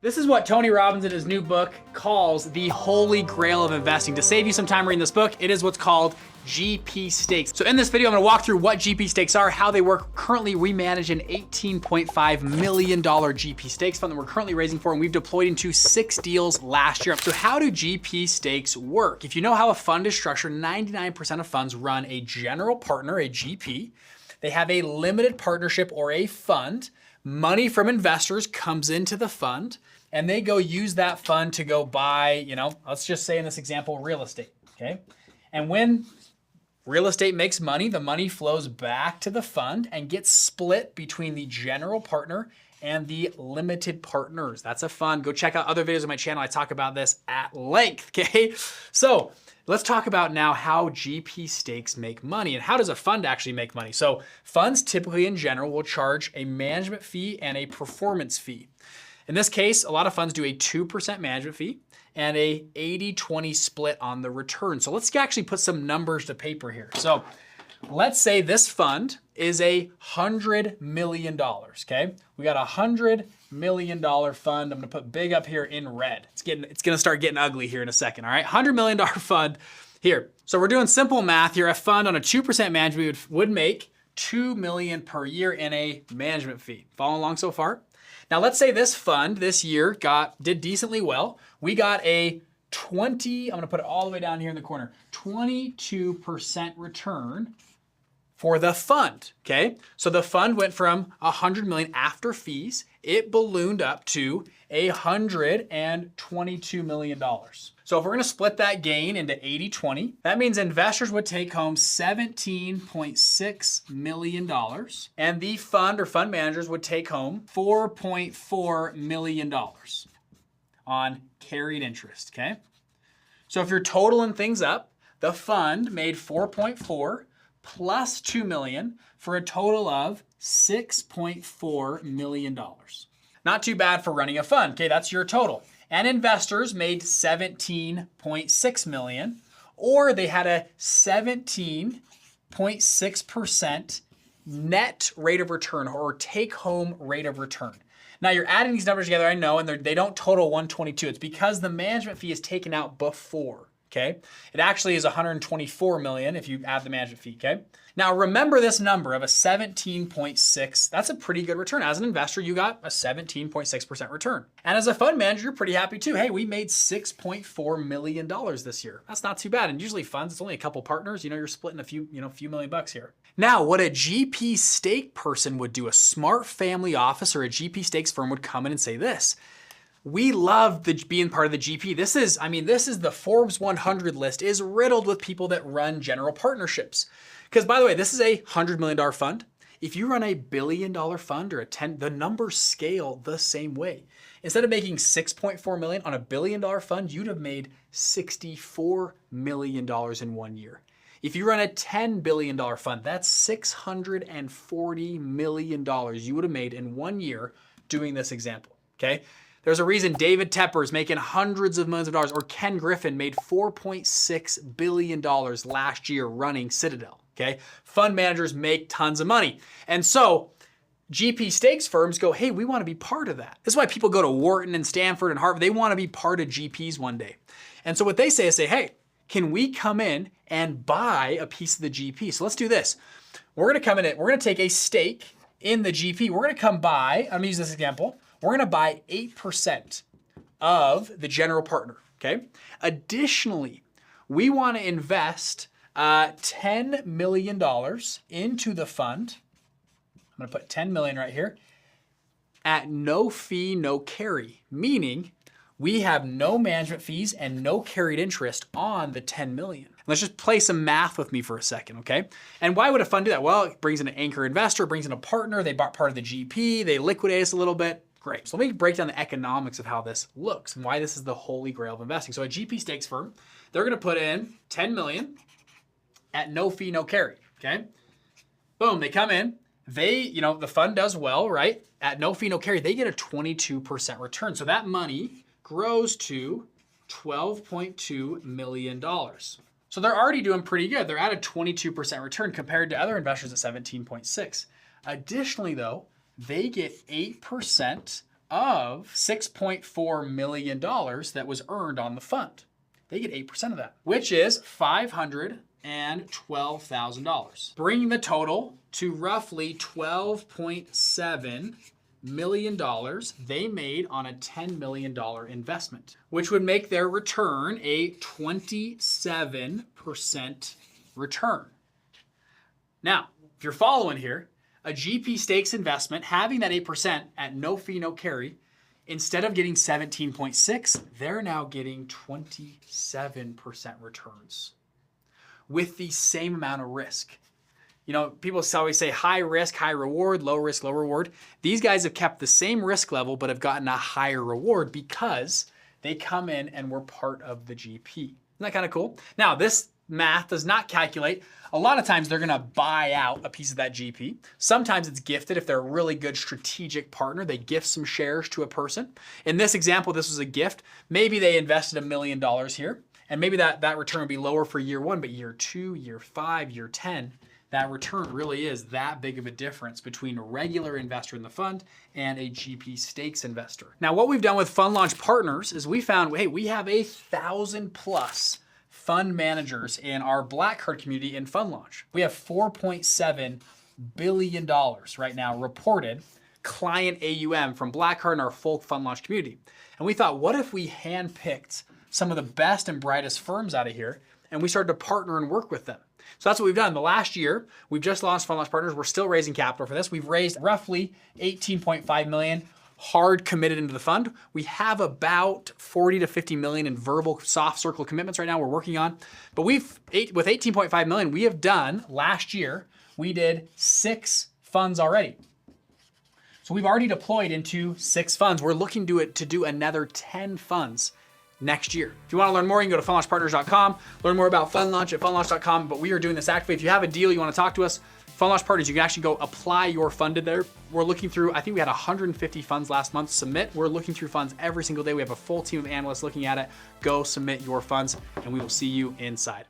This is what Tony Robbins in his new book calls the Holy Grail of Investing. To save you some time reading this book, it is what's called GP stakes. So in this video, I'm gonna walk through what GP stakes are, how they work. Currently, we manage an $18.5 million GP stakes fund that we're currently raising for, and we've deployed into 6 deals last year. So how do GP stakes work? If you know how a fund is structured, 99% of funds run a general partner, a GP. They have a limited partnership or a fund. Money from investors comes into the fund, and they go use that fund to go buy, let's just say in this example, real estate, okay? And when real estate makes money, the money flows back to the fund and gets split between the general partner and the limited partners. That's a fund. Go check out other videos on my channel. I talk about this at length, okay? So let's talk about now how GP stakes make money and how does a fund actually make money. So funds typically in general will charge a management fee and a performance fee. In this case, a lot of funds do a 2% management fee and a 80-20 split on the return. So let's actually put some numbers to paper here. So let's say this fund is $100 million, okay? We got a $100 million fund. I'm gonna put big up here in red. It's gonna start getting ugly here in a second, all right? $100 million fund here. So we're doing simple math here. A fund on a 2% management fee would make $2 million per year in a management fee. Following along so far? Now let's say this fund this year did decently well. We got a I'm gonna put it all the way down here in the corner, 22% return for the fund, okay? So the fund went from 100 million after fees, it ballooned up to $122 million. So if we're gonna split that gain into 80-20, that means investors would take home $17.6 million and the fund or fund managers would take home $4.4 million on carried interest, okay? So if you're totaling things up, the fund made 4.4 plus 2 million for a total of $6.4 million. Not too bad for running a fund, okay? That's your total. And investors made 17.6 million, or they had a 17.6% net rate of return or take-home rate of return. Now you're adding these numbers together, I know, and they don't total 122. It's because the management fee is taken out before, okay? It actually is 124 million if you add the management fee, okay? Now remember this number of a 17.6, that's a pretty good return. As an investor, you got a 17.6% return. And as a fund manager, you're pretty happy too. Hey, we made $6.4 million this year. That's not too bad. And usually funds, it's only a couple partners, you're splitting a few million bucks here. Now, what a GP stake person would do, a smart family office or a GP stakes firm would come in and say this: we love being part of the GP. This is the Forbes 100 list is riddled with people that run general partnerships. Because by the way, this is a $100 million fund. If you run a $1 billion fund or the numbers scale the same way. Instead of making $6.4 million on a $1 billion fund, you'd have made $64 million in 1 year. If you run a $10 billion fund, that's $640 million you would have made in 1 year doing this example, okay? There's a reason David Tepper is making hundreds of millions of dollars, or Ken Griffin made $4.6 billion last year running Citadel, okay? Fund managers make tons of money. And so GP stakes firms go, hey, we want to be part of that. This is why people go to Wharton and Stanford and Harvard. They want to be part of GPs one day. And so what they say is, hey, can we come in and buy a piece of the GP? So let's do this. We're going to come in, we're going to take a stake in the GP. We're going to come buy, I'm going to use this example. We're going to buy 8% of the general partner, okay? Additionally, we want to invest $10 million into the fund. I'm going to put 10 million right here at no fee, no carry, meaning we have no management fees and no carried interest on the 10 million. Let's just play some math with me for a second, okay? And why would a fund do that? Well, it brings in an anchor investor, brings in a partner, they bought part of the GP, they liquidate us a little bit. Great. So let me break down the economics of how this looks and why this is the Holy Grail of investing. So a GP stakes firm, they're gonna put in 10 million at no fee, no carry, okay? Boom, they come in, the fund does well, right? At no fee, no carry, they get a 22% return. So that money grows to $12.2 million. So they're already doing pretty good. They're at a 22% return compared to other investors at 17.6. Additionally though, they get 8% of $6.4 million that was earned on the fund. They get 8% of that, which is $512,000, bringing the total to roughly $12.7 million they made on a $10 million investment, which would make their return a 27% return. Now, if you're following here, a GP stakes investment having that 8% at no fee, no carry, instead of getting 17.6, they're now getting 27% returns with the same amount of risk. You know, people always say high risk, high reward, low risk, low reward. These guys have kept the same risk level, but have gotten a higher reward because they come in and were part of the GP. Isn't that kind of cool? Now, this math does not calculate. A lot of times they're going to buy out a piece of that GP. Sometimes it's gifted if they're a really good strategic partner. They gift some shares to a person. In this example, this was a gift. Maybe they invested $1 million here, and maybe that return would be lower for year 1, but year 2, year 5, year 10, that return really is that big of a difference between a regular investor in the fund and a GP stakes investor. Now, what we've done with Fund Launch Partners is we found, hey, we have 1,000+ fund managers in our Black Card community in Fund Launch. We have $4.7 billion right now reported client AUM from Black Card and our full Fund Launch community. And we thought, what if we handpicked some of the best and brightest firms out of here and we started to partner and work with them? So that's what we've done. The last year, we've just launched Fund Launch Partners. We're still raising capital for this. We've raised roughly $18.5 million hard committed into the fund. We have about 40 to 50 million in verbal soft circle commitments right now we're working on. But with 18.5 million, we have done, last year, we did 6 funds already. So we've already deployed into 6 funds. We're looking to do another 10 funds next year. If you want to learn more, you can go to fundlaunchpartners.com, learn more about Fund Launch at fundlaunch.com, but we are doing this actively. If you have a deal you want to talk to us, Fund Launch Partners, you can actually go apply your fund in there. We're looking through, I think we had 150 funds last month submit. We're looking through funds every single day. We have a full team of analysts looking at it. Go submit your funds and we will see you inside.